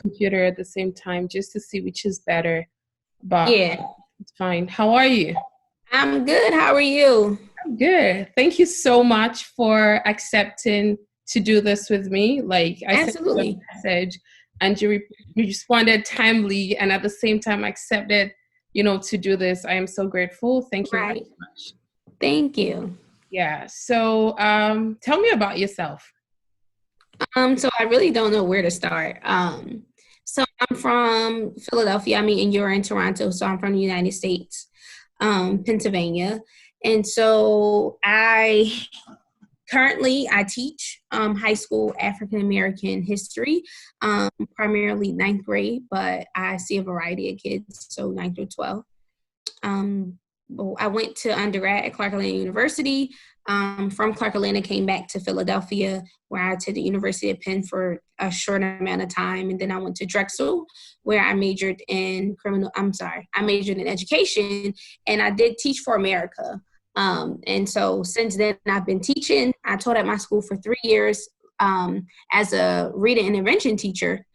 computer at the same time just to see which is better. But Yeah, it's fine. How are you? I'm good. How are you? I'm good. Thank you so much for accepting to do this with me. Like I sent you Absolutely. a message and you responded timely and at the same time accepted, to do this. I am so grateful. Thank you very Right. much. Thank you. Yeah. So tell me about yourself. So I really don't know where to start. So I'm from Philadelphia. I mean, and you're in Toronto, so I'm from the United States, Pennsylvania. And so I teach high school African American history, primarily ninth grade, but I see a variety of kids, so ninth through 12. Well, I went to undergrad at Clark Atlanta University. From Clark Atlanta, came back to Philadelphia, where I attended the University of Penn for a short amount of time, and then I went to Drexel, where I majored in I majored in education, and I did teach for America. And so since then, I've been teaching. I taught at my school for 3 years as a reading intervention teacher.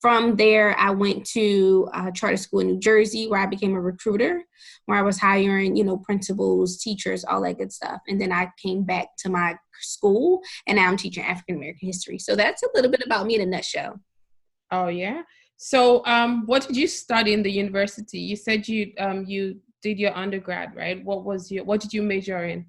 From there, I went to charter school in New Jersey, where I became a recruiter, where I was hiring, principals, teachers, all that good stuff. And then I came back to my school, and now I'm teaching African American history. So that's a little bit about me in a nutshell. Oh yeah. So what did you study in the university? You said you did your undergrad, right? What did you major in?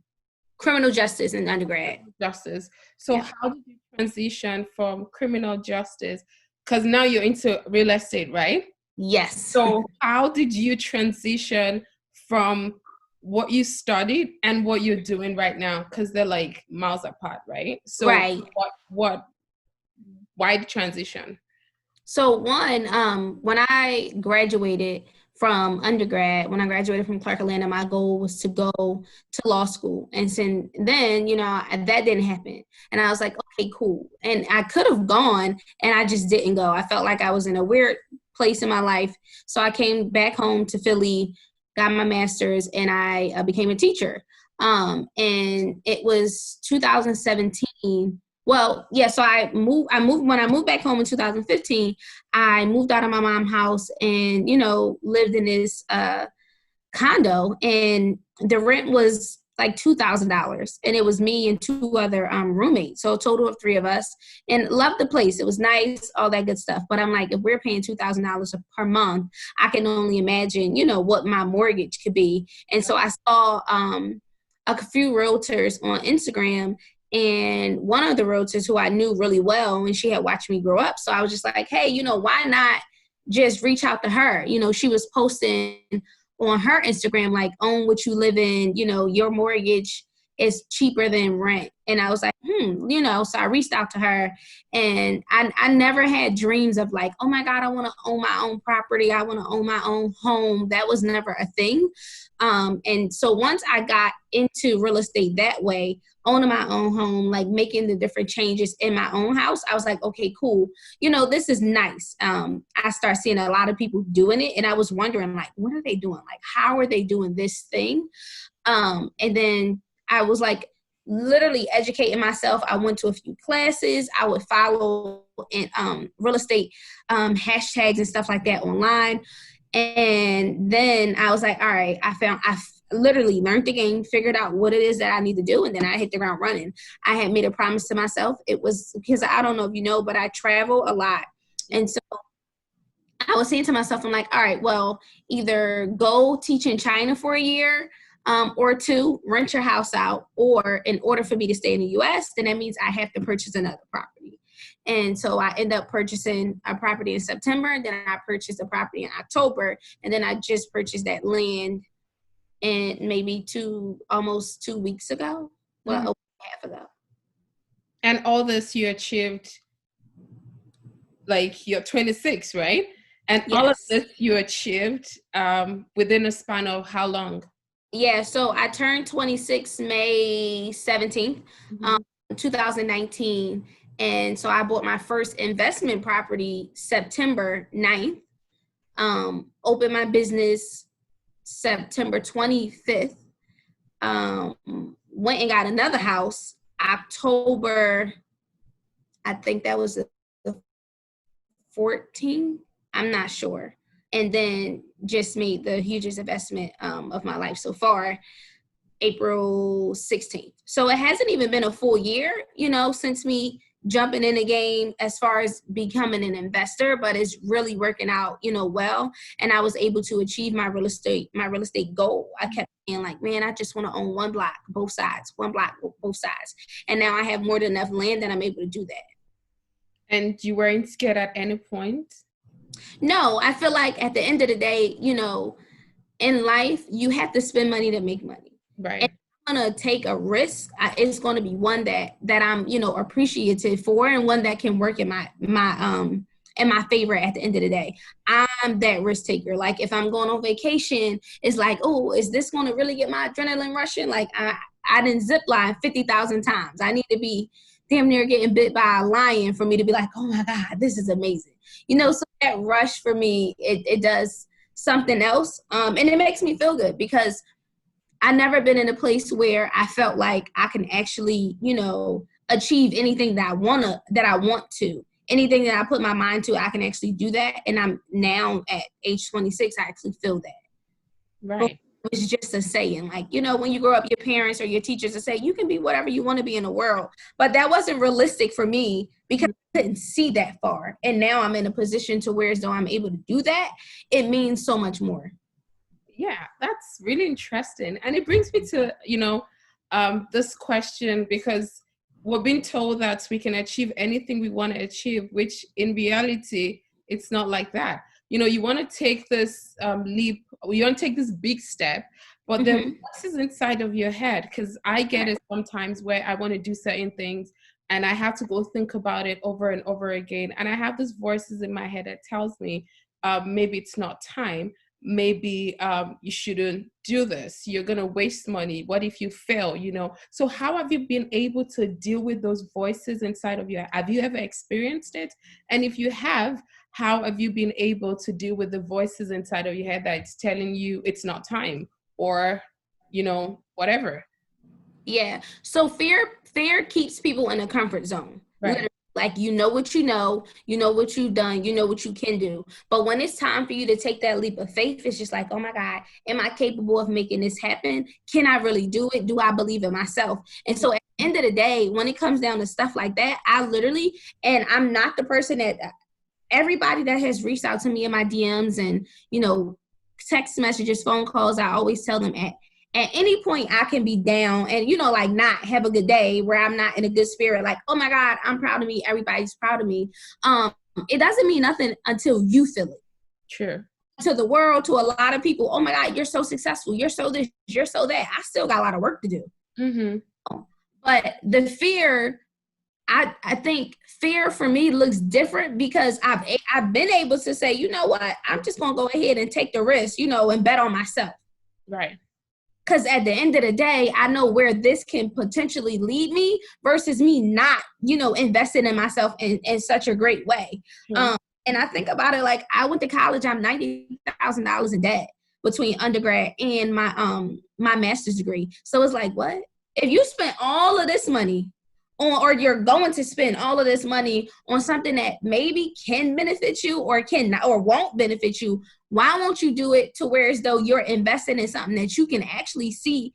Criminal justice in undergrad. Justice. So Yeah. how did you transition from criminal justice? Because now you're into real estate, right? Yes. So how did you transition from what you studied and what you're doing right now? Because they're like miles apart, right? So Right. why the transition? So when I graduated from undergrad, when I graduated from Clark Atlanta, my goal was to go to law school. And then, that didn't happen. And I was like, okay, cool. And I could have gone, and I just didn't go. I felt like I was in a weird place in my life. So I came back home to Philly, got my master's, and I became a teacher. And it was 2017. Well, yeah, so I moved when I moved back home in 2015. I moved out of my mom's house and, lived in this condo, and the rent was like $2,000, and it was me and two other roommates, so a total of three of us, and loved the place. It was nice, all that good stuff. But I'm like, if we're paying $2,000 per month, I can only imagine, what my mortgage could be. And so I saw a few realtors on Instagram, and one of the realtors who I knew really well, and she had watched me grow up. So I was just like, hey, why not just reach out to her? She was posting on her Instagram, like, own what you live in, your mortgage is cheaper than rent. And I was like, so I reached out to her, and I never had dreams of like, oh my God, I want to own my own property. I want to own my own home. That was never a thing. And so once I got into real estate that way, owning my own home, like making the different changes in my own house, I was like, okay, cool. This is nice. I start seeing a lot of people doing it, and I was wondering, like, what are they doing? Like, how are they doing this thing? And then I was like, literally educating myself. I went to a few classes. I would follow in real estate hashtags and stuff like that online. And then I was like, all right, I literally learned the game, figured out what it is that I need to do, and then I hit the ground running. I had made a promise to myself. It was because I don't know if you know, but I travel a lot. And so I was saying to myself, I'm like, all right, well, either go teach in China for a year, or two, rent your house out, or in order for me to stay in the US, then that means I have to purchase another property. And so I end up purchasing a property in September, then I purchased a property in October, and then I just purchased that land and maybe almost 2 weeks ago. Well, Mhm. a week and a half ago. And all this you achieved, like you're 26, right? And all of Yes. this you achieved within a span of how long? Yeah, so I turned 26 May 17th, um, Mhm. 2019. And so I bought my first investment property September 9th, opened my business September 25th, went and got another house October, I think that was the 14. I'm not sure. And then just made the hugest investment of my life so far, April 16th. So it hasn't even been a full year, since me jumping in the game as far as becoming an investor, but it's really working out, well. And I was able to achieve my real estate goal. I kept being like, man, I just want to own one block, both sides, one block, both sides. And now I have more than enough land that I'm able to do that. And you weren't scared at any point? No, I feel like at the end of the day, in life, you have to spend money to make money. Right. And I'm going to take a risk. It's going to be one that I'm, appreciative for, and one that can work in my favor at the end of the day. I'm that risk taker. Like if I'm going on vacation, it's like, oh, is this going to really get my adrenaline rushing? Like I didn't zip line 50,000 times. I need to be damn near getting bit by a lion for me to be like, oh my God, this is amazing. So that rush for me, it does something else. And it makes me feel good because I've never been in a place where I felt like I can actually, achieve anything that I want to. Anything that I put my mind to, I can actually do that. And I'm now at age 26, I actually feel that. Right. But it's just a saying, like, when you grow up, your parents or your teachers will say, you can be whatever you want to be in the world. But that wasn't realistic for me because I couldn't see that far. And now I'm in a position to where as though I'm able to do that, it means so much more. Yeah, that's really interesting. And it brings me to, this question, because we're being told that we can achieve anything we want to achieve, which in reality, it's not like that. You want to take this leap, you want to take this big step, but the voices inside of your head, because I get it sometimes where I want to do certain things and I have to go think about it over and over again. And I have these voices in my head that tells me, maybe it's not time. Maybe you shouldn't do this. You're going to waste money. What if you fail, So how have you been able to deal with those voices inside of you? Have you ever experienced it? And if you have, how have you been able to deal with the voices inside of your head that's telling you it's not time or, whatever? Yeah. So fear keeps people in a comfort zone. Right. Literally. Like, what you know what you've done, what you can do. But when it's time for you to take that leap of faith, it's just like, oh my God, am I capable of making this happen? Can I really do it? Do I believe in myself? And so at the end of the day, when it comes down to stuff like that, I literally, and I'm not the person that everybody that has reached out to me in my DMs and, text messages, phone calls, I always tell them at any point I can be down and, not have a good day where I'm not in a good spirit. Like, oh my God, I'm proud of me. Everybody's proud of me. It doesn't mean nothing until you feel it. True. To the world, to a lot of people, oh my God, you're so successful. You're so this, you're so that. I still got a lot of work to do. Mm-hmm. But the fear, I think fear for me looks different because I've been able to say, you know what, I'm just going to go ahead and take the risk, and bet on myself. Right. Because at the end of the day, I know where this can potentially lead me versus me not, investing in myself in such a great way. Mm-hmm. And I think about it like I went to college, I'm $90,000 in debt between undergrad and my master's degree. So it's like, what? If you spent all of this money or you're going to spend all of this money on something that maybe can benefit you or cannot or won't benefit you, why won't you do it to where as though you're investing in something that you can actually see,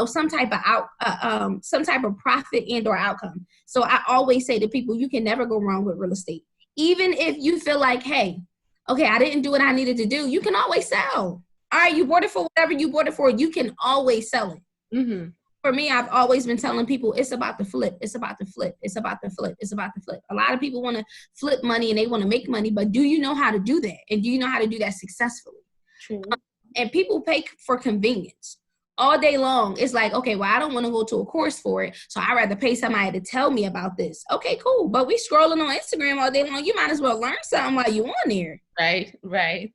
some type of profit and or outcome. So I always say to people, you can never go wrong with real estate. Even if you feel like, hey, okay, I didn't do what I needed to do, you can always sell. All right, you bought it for whatever you bought it for, you can always sell it. Mm-hmm. For me, I've always been telling people it's about the flip. It's about the flip. It's about the flip. It's about the flip. A lot of people want to flip money and they want to make money, but do you know how to do that? And do you know how to do that successfully? True. And people pay for convenience all day long. It's like, okay, well, I don't want to go to a course for it, so I'd rather pay somebody to tell me about this. Okay, cool. But we scrolling on Instagram all day long. You might as well learn something while you're on there. Right.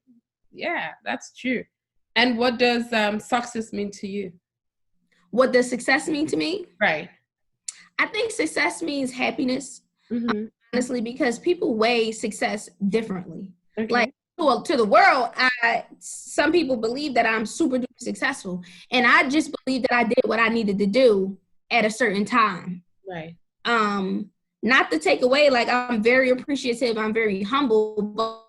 Yeah, that's true. And what does success mean to you? What does success mean to me? Right. I think success means happiness, honestly, because people weigh success differently. Okay. Like to the world, some people believe that I'm super duper successful, and I just believe that I did what I needed to do at a certain time. Right. not to take away, like, I'm very appreciative, I'm very humble, but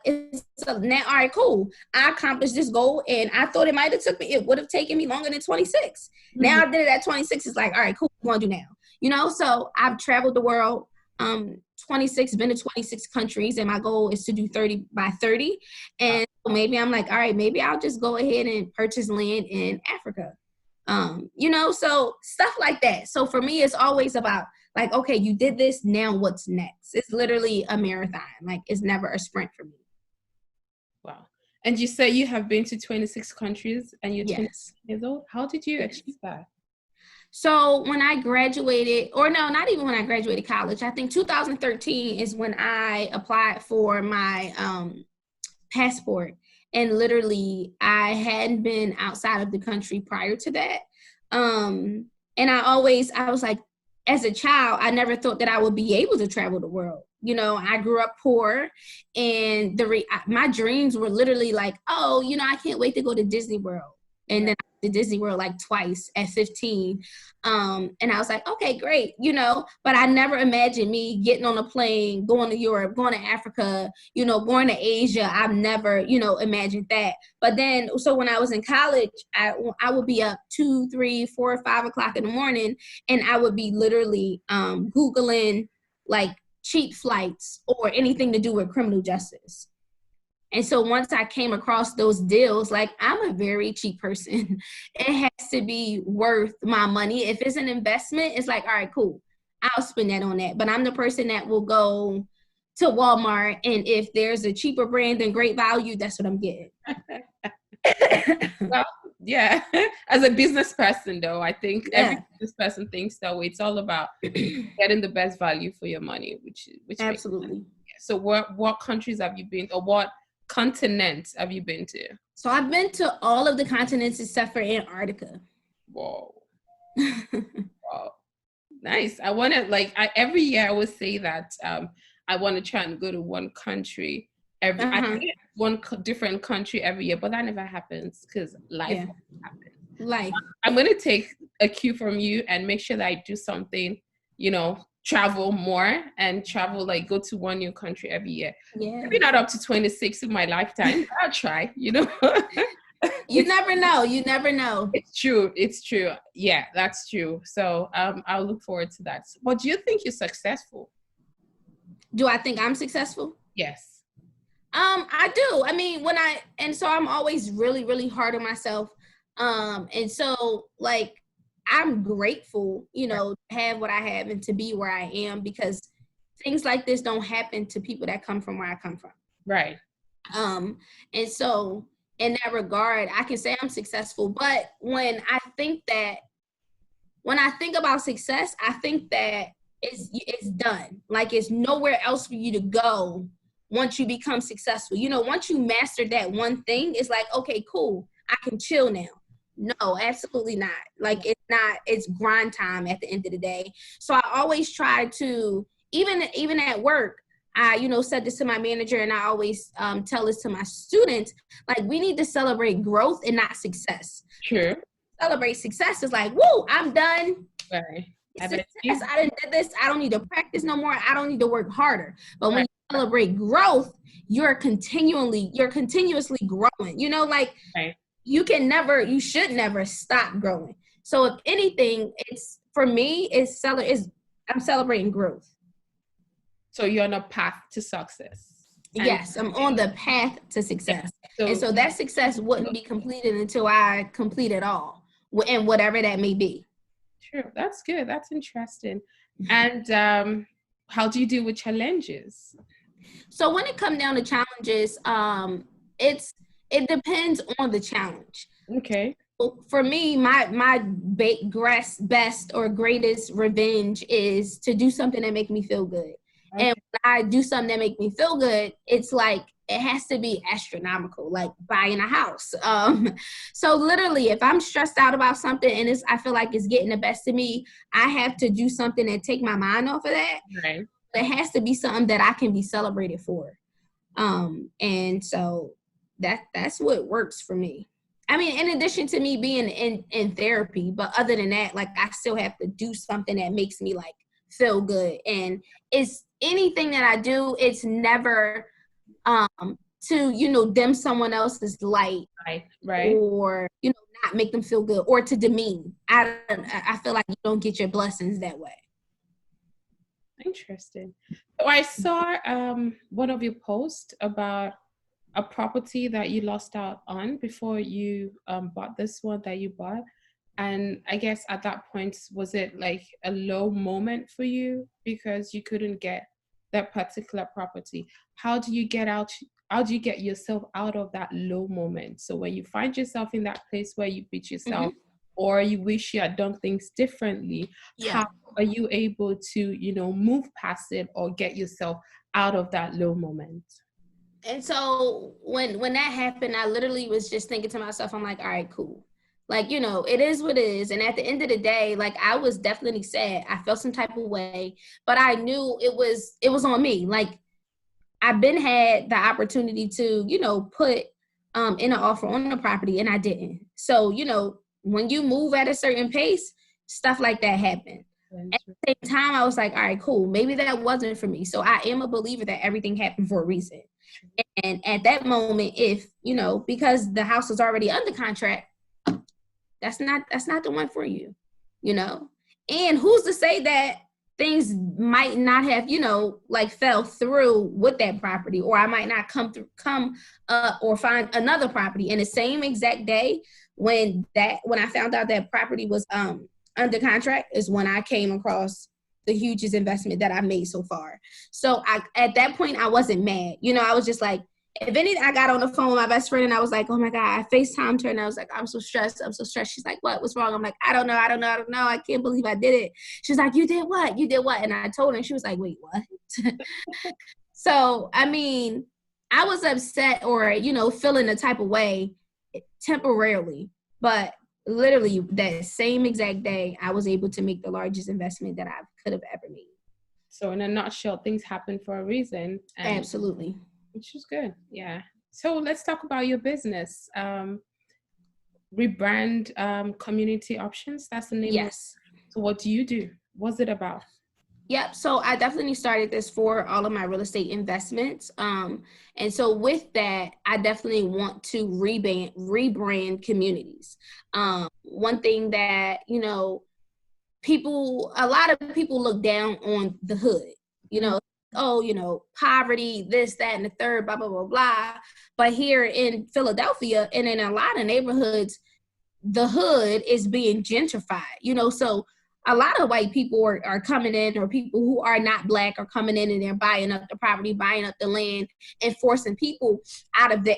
it's now, all right, cool. I accomplished this goal, and I thought it would have taken me longer than 26. Mm-hmm. Now I did it at 26. It's like, all right, cool, what do you want to do now? You know, so I've traveled the world, 26, been to 26 countries, and my goal is to do 30 by 30. And maybe I'm like, all right, maybe I'll just go ahead and purchase land in Africa. You know, so stuff like that. So for me, it's always about, like, okay, you did this, now what's next? It's literally a marathon. Like, it's never a sprint for me. Wow. And you say you have been to 26 countries and you're 26 years old. How did you achieve that? So when I graduated, or no, not even when I graduated college, I think 2013 is when I applied for my passport. And literally, I hadn't been outside of the country prior to that. And I was like, as a child, I never thought that I would be able to travel the world. You know, I grew up poor, and my dreams were literally like, oh, you know, I can't wait to go to Disney World. And then I went to Disney World like twice at 15. And I was like, okay, great, you know, but I never imagined me getting on a plane, going to Europe, going to Africa, you know, going to Asia. I've never, you know, imagined that. But then, so when I was in college, I would be up 2, 3, 4, 5 o'clock in the morning, and I would be literally Googling like cheap flights or anything to do with criminal justice. And so once I came across those deals, like, I'm a very cheap person. It has to be worth my money. If it's an investment, it's like, all right, cool, I'll spend that on that. But I'm the person that will go to Walmart, and if there's a cheaper brand and great value, that's what I'm getting. Well, yeah. As a business person, though, I think every business person thinks that way. It's all about getting the best value for your money, which absolutely. So what countries have you been, or what continent have you been to? So I've been to all of the continents except for Antarctica. Whoa. Wow. Nice. I want to, every year I would say that I want to try and go to one country I think one different country every year, but that never happens because life happens. I'm going to take a cue from you and make sure that I do something, you know, travel more and travel, like go to one new country every year. Yeah. Maybe not up to 26 in my lifetime. I'll try, you know. You never know. You never know. It's true. It's true. Yeah, that's true. So I'll look forward to that. But do you think you're successful? Do I think I'm successful? Yes. I do. I mean, so I'm always really, really hard on myself. And so, like, I'm grateful, you know, to have what I have and to be where I am, because things like this don't happen to people that come from where I come from. Right. And so in that regard, I can say I'm successful. But when I think about success, I think that it's done. Like, it's nowhere else for you to go once you become successful. You know, once you master that one thing, it's like, okay, cool, I can chill now. No, absolutely not. Like, it's grind time at the end of the day. So I always try to, even at work, I, you know, said this to my manager, and I always tell this to my students, like, we need to celebrate growth and not success. Sure. Celebrate success is like, woo, I'm done. Right. Success, I done did this. I don't need to practice no more. I don't need to work harder. But when you celebrate growth, you're continuously growing. You know, like, you should never stop growing. So if anything, for me, I'm celebrating growth. So you're on a path to success. Yes, I'm on the path to success. And so that success wouldn't be completed until I complete it all, and whatever that may be. True. That's good. That's interesting. And how do you deal with challenges? So when it comes down to challenges, it depends on the challenge. Okay. For me, my best or greatest revenge is to do something that make me feel good. Okay. And when I do something that make me feel good, it's like, it has to be astronomical, like buying a house. So literally, if I'm stressed out about something and I feel like it's getting the best of me, I have to do something and take my mind off of that. Right. It has to be something that I can be celebrated for. And so that's what works for me. I mean, in addition to me being in therapy, but other than that, like, I still have to do something that makes me, like, feel good. And it's anything that I do, it's never to, dim someone else's light. Right. Or, not make them feel good or to demean. I feel like you don't get your blessings that way. Interesting. So I saw one of your posts about a property that you lost out on before you bought this one that you bought. And I guess at that point, was it like a low moment for you because you couldn't get that particular property? How do you get out? How do you get yourself out of that low moment? So when you find yourself in that place where you beat yourself, or you wish you had done things differently, how are you able to, move past it or get yourself out of that low moment? And so when that happened, I literally was just thinking to myself, I'm like, all right, cool. Like, it is what it is. And at the end of the day, like, I was definitely sad. I felt some type of way, but I knew it was on me. Like, I've been had the opportunity to, put in an offer on the property, and I didn't. So, when you move at a certain pace, stuff like that happen. At the same time, I was like, all right, cool. Maybe that wasn't for me. So I am a believer that everything happened for a reason. And at that moment, if, because the house was already under contract, that's not the one for you, And who's to say that things might not have, fell through with that property, or I might not come or find another property in the same exact day when I found out that property was under contract is when I came across the hugest investment that I've made so far. So at that point, I wasn't mad. I was just like, if anything, I got on the phone with my best friend and I was like, oh my God, I FaceTimed her and I was like, I'm so stressed. She's like, what's wrong? I'm like, I don't know. I can't believe I did it. She's like, you did what? And I told her and she was like, wait, what? So, I mean, I was upset or, feeling a type of way temporarily, but literally that same exact day, I was able to make the largest investment that I could have ever made. So in a nutshell, things happen for a reason. Absolutely. Which is good. Yeah. So let's talk about your business. Rebrand Community Options. That's the name. Yes. So what do you do? What's it about? Yep. So I definitely started this for all of my real estate investments. And so with that, I definitely want to rebrand communities. One thing that, a lot of people look down on the hood, poverty, this, that, and the third, blah, blah, blah, blah. But here in Philadelphia and in a lot of neighborhoods, the hood is being gentrified, so a lot of white people are coming in, or people who are not Black are coming in and they're buying up the property, buying up the land, and forcing people out of their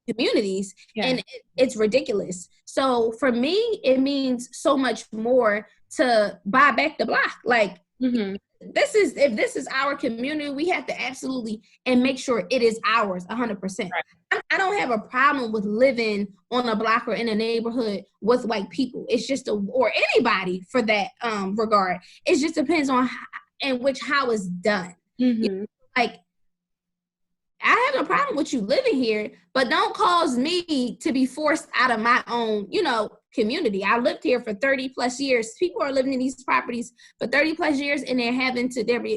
communities. Yeah. And it's ridiculous. So for me, it means so much more to buy back the block. Like, if this is our community, we have to absolutely and make sure it is ours 100%. Right. I don't have a problem with living on a block or in a neighborhood with white people. It's just or anybody for that regard. It just depends on how it's done. Like, I have no problem with you living here, but don't cause me to be forced out of my own, community. I lived here for 30 plus years. People are living in these properties for 30 plus years and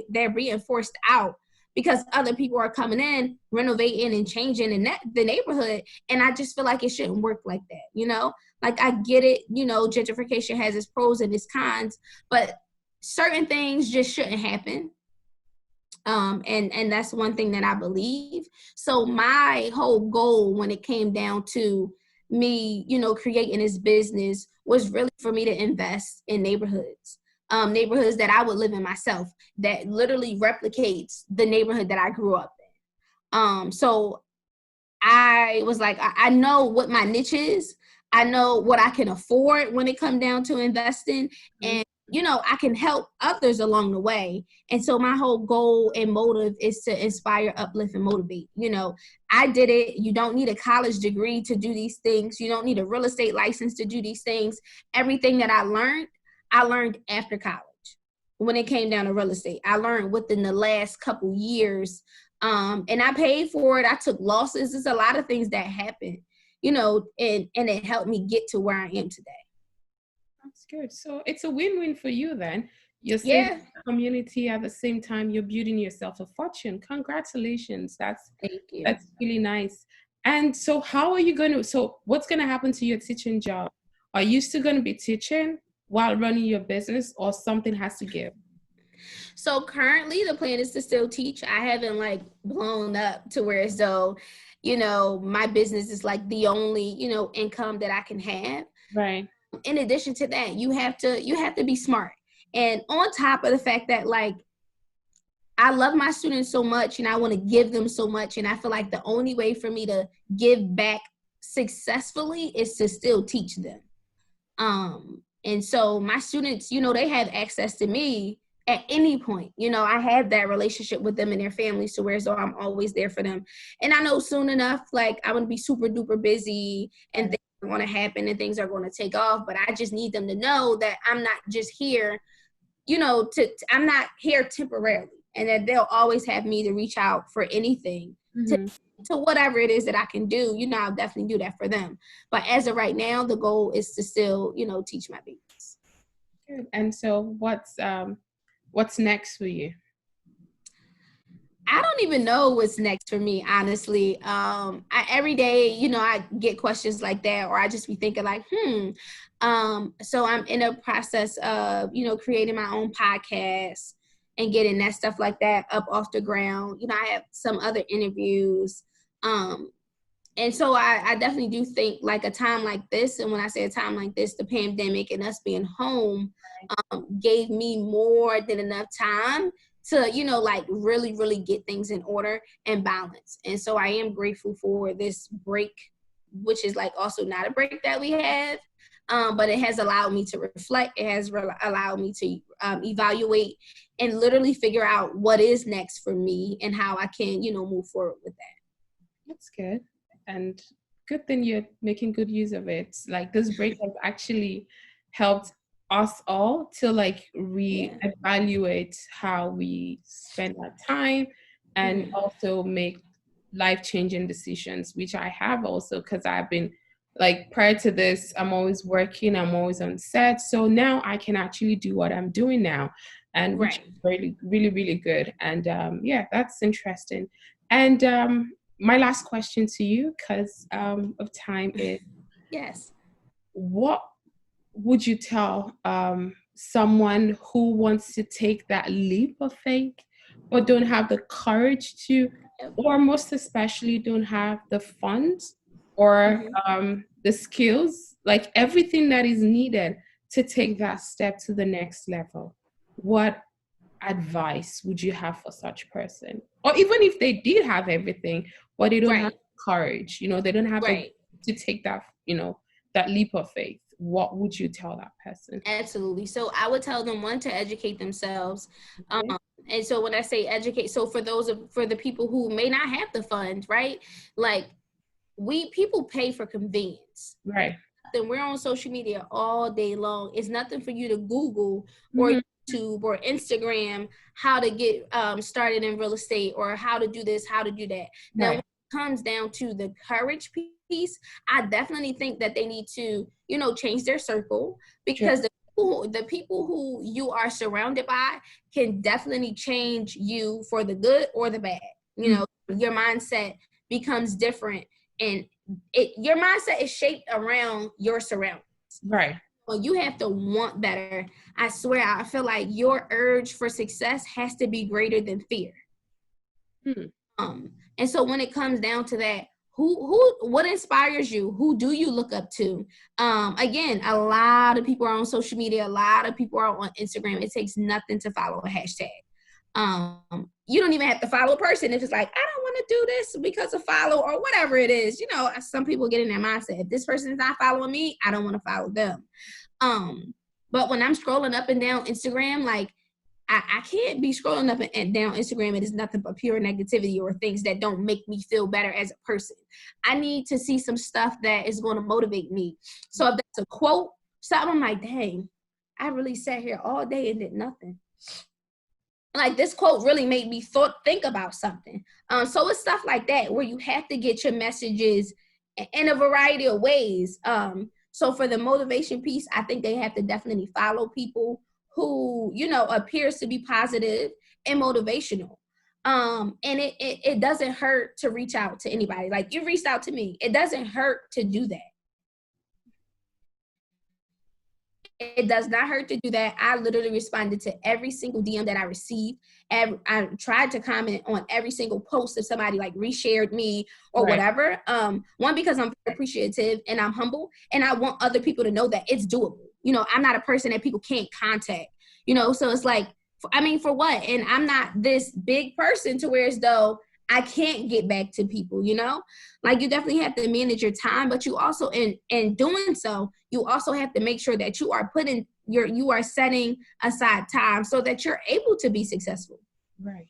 they're being forced out because other people are coming in, renovating and changing the neighborhood. And I just feel like it shouldn't work like that. Like, I get it, gentrification has its pros and its cons, but certain things just shouldn't happen. And that's one thing that I believe. So my whole goal when it came down to me, creating this business was really for me to invest in neighborhoods that I would live in myself, that literally replicates the neighborhood that I grew up in. So I was like, I know what my niche is. I know what I can afford when it comes down to investing, and I can help others along the way. And so my whole goal and motive is to inspire, uplift, and motivate. I did it. You don't need a college degree to do these things. You don't need a real estate license to do these things. Everything that I learned after college. When it came down to real estate, I learned within the last couple years. And I paid for it. I took losses. There's a lot of things that happened, and it helped me get to where I am today. That's good. So it's a win-win for you then. You're saving Yeah. the community at the same time you're building yourself a fortune. Congratulations. Thank you. That's really nice. And so how are you going to, so what's going to happen to your teaching job? Are you still going to be teaching while running your business, or something has to give? So currently the plan is to still teach. I haven't like blown up to where as though, my business is like the only, income that I can have. Right. In addition to that, you have to be smart. And on top of the fact that like I love my students so much and I want to give them so much. And I feel like the only way for me to give back successfully is to still teach them. And so my students, they have access to me at any point. I have that relationship with them and their families to where so I'm always there for them. And I know soon enough, like I'm going to be super duper busy and things are going to happen and things are going to take off. But I just need them to know that I'm not just here, I'm not here temporarily, and that they'll always have me to reach out for anything to whatever it is that I can do. I'll definitely do that for them. But as of right now, the goal is to still, teach my babies. Good. And so what's next for you? I don't even know what's next for me, honestly. Every day, I get questions like that, or I just be thinking like, so I'm in a process of, creating my own podcast and getting that stuff like that up off the ground. I have some other interviews. And so I definitely do think like a time like this, and when I say a time like this, the pandemic and us being home gave me more than enough time to, like really, really get things in order and balance. And so I am grateful for this break, which is like also not a break that we have, but it has allowed me to reflect. It has allowed me to evaluate and literally figure out what is next for me and how I can, move forward with that. That's good. And good thing you're making good use of it. Like this break has actually helped us all to like reevaluate how we spend our time and also make life-changing decisions, which I have also, because I've been like prior to this, I'm always working, I'm always on set. So now I can actually do what I'm doing now, and which is really, really, really good. And that's interesting. And my last question to you, because of time, is yes. What would you tell someone who wants to take that leap of faith, but don't have the courage to, or most especially don't have the funds or the skills, like everything that is needed to take that step to the next level? What advice would you have for such person? Or even if they did have everything, but they don't have courage, they don't have to take that, that leap of faith. What would you tell that person? Absolutely. So I would tell them, one, to educate themselves. And so when I say educate, so for the people who may not have the funds, right? Like people pay for convenience. Right. Then we're on social media all day long. It's nothing for you to Google or YouTube or Instagram how to get started in real estate or how to do this, how to do that. Now, when it comes down to the courage piece, I definitely think that they need to, change their circle, because the people who you are surrounded by can definitely change you for the good or the bad. Your mindset becomes different, and your mindset is shaped around your surroundings. Right. Well, you have to want better. I swear, I feel like your urge for success has to be greater than fear. And so when it comes down to that, what inspires you? Who do you look up to? Again, a lot of people are on social media. A lot of people are on Instagram. It takes nothing to follow a hashtag. You don't even have to follow a person. If it's like, I don't want to do this because of follow or whatever it is. Some people get in their mindset. If this person is not following me, I don't want to follow them. But when I'm scrolling up and down Instagram, like I can't be scrolling up and down Instagram. It is nothing but pure negativity or things that don't make me feel better as a person. I need to see some stuff that is going to motivate me. So if that's a quote, something I'm like, dang, I really sat here all day and did nothing. Like this quote really made me think about something. So it's stuff like that where you have to get your messages in a variety of ways. So for the motivation piece, I think they have to definitely follow people who, you know, appears to be positive and motivational. And it doesn't hurt to reach out to anybody. Like, you reached out to me. It doesn't hurt to do that. It does not hurt to do that. I literally responded to every single DM that I received. And I tried to comment on every single post if somebody like reshared me or whatever. One, because I'm very appreciative and I'm humble, and I want other people to know that it's doable. You know, I'm not a person that people can't contact, you know, so it's like, I mean, for what? And I'm not this big person to where as though I can't get back to people, you know? Like, you definitely have to manage your time, but you also, in doing so, you also have to make sure that you are you are setting aside time so that you're able to be successful. Right.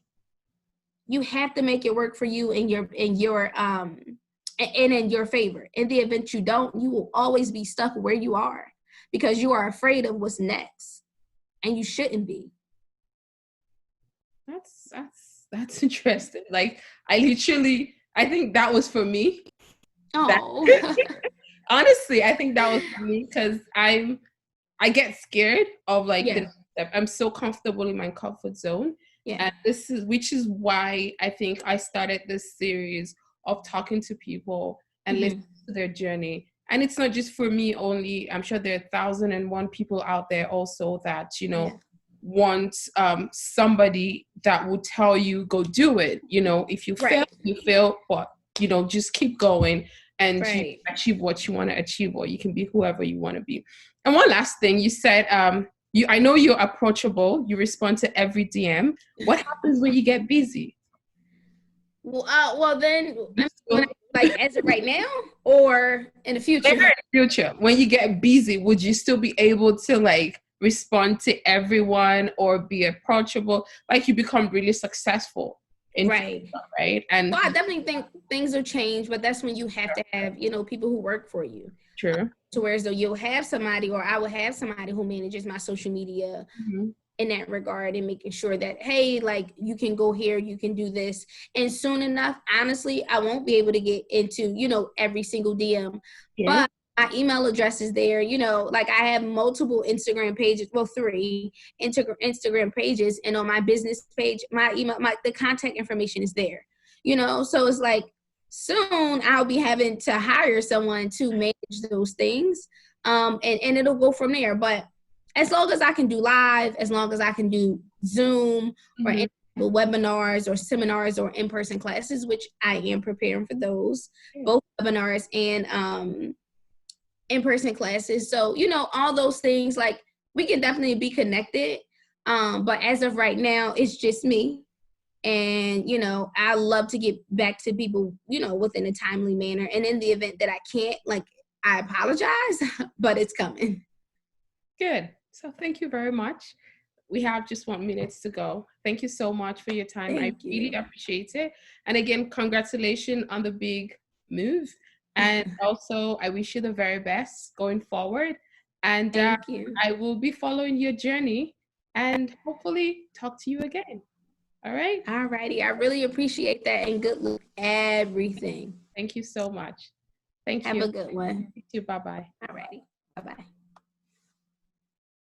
You have to make it work for you and in your favor. In the event you don't, you will always be stuck where you are because you are afraid of what's next, and you shouldn't be. That's interesting. Like, I think that was for me. Oh, honestly, I think that was for me because I get scared of like the next step. I'm so comfortable in my comfort zone. Yeah. And which is why I think I started this series of talking to people and listening to their journey. And it's not just for me only. I'm sure there are 1,001 people out there also that, you know, want somebody that will tell you, go do it. You know, if you fail, you fail, but, you know, just keep going and you achieve what you want to achieve, or you can be whoever you want to be. And one last thing, you said, I know you're approachable. You respond to every DM. What happens when you get busy? Well, then, like, as of right now or in the future? In the future, when you get busy, would you still be able to like respond to everyone or be approachable? Like, you become really successful. Right. And well, I definitely think things will change, but that's when you have to have, you know, people who work for you. True. To where as though you'll have somebody, or I will have somebody who manages my social media in that regard, and making sure that, hey, like, you can go here, you can do this. And soon enough, honestly, I won't be able to get into, you know, every single DM, but my email address is there. You know, like, I have multiple Instagram pages, well, 3 Instagram pages, and on my business page, my email, the contact information is there, you know? So it's like, soon I'll be having to hire someone to manage those things. And it'll go from there. But as long as I can do live, as long as I can do Zoom or any webinars or seminars or in-person classes, which I am preparing for those, both webinars and in-person classes. So, you know, all those things, like, we can definitely be connected. But as of right now, it's just me. And, you know, I love to get back to people, you know, within a timely manner. And in the event that I can't, like, I apologize, but it's coming. Good. So thank you very much. We have just 1 minute to go. Thank you so much for your time. I really appreciate it. And again, congratulations on the big move. And also, I wish you the very best going forward. And thank you. I will be following your journey and hopefully talk to you again. All right. All righty. I really appreciate that, and good luck everything. Thank you so much. Thank you. Have a good one. You too. Bye-bye. All righty. Bye-bye.